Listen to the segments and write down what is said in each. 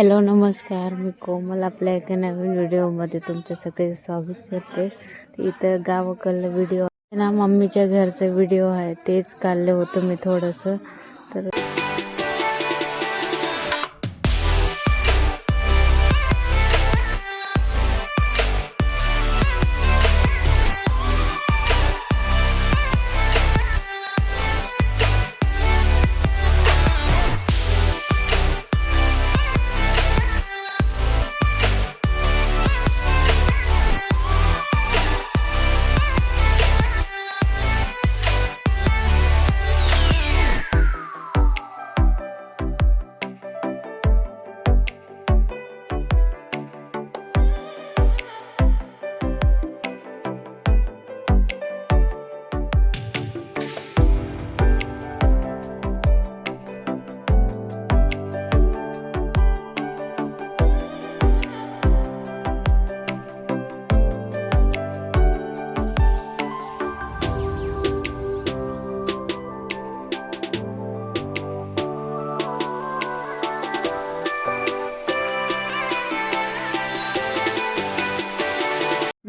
Hello नमस्कार, मी कोमल आपल्या एका नवीन व्हिडिओमध्ये तुमचं सगळे स्वागत करते. इथं गावाकडलं व्हिडिओ ना, मम्मीच्या घरचं व्हिडिओ आहे, तेच काढलं होतं मी थोडंसं. तर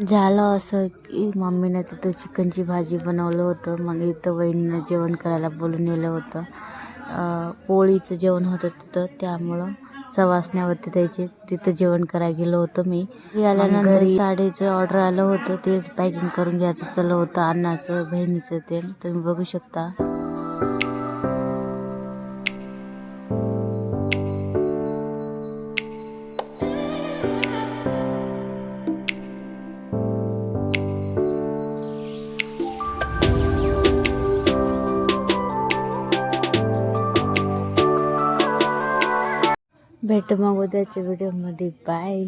झालं असं की मम्मीने तिथं चिकनची भाजी बनवलं होतं. मग इथं वहिनीनं जेवण करायला बोलून नेलं होतं. पोळीचं जेवण होतं तिथं, त्यामुळं सवासण्या होते त्याचे, तिथं जेवण करायला गेलो होतं. मी आल्यानंतर घरी साडीचं ऑर्डर आलं होतं, तेच पॅकिंग करून घ्यायचं चाललं होतं. अण्णाचं बहिणीचं ते तुम्ही बघू शकता. भेट मग उद्याच्या व्हिडिओमध्ये. बाय.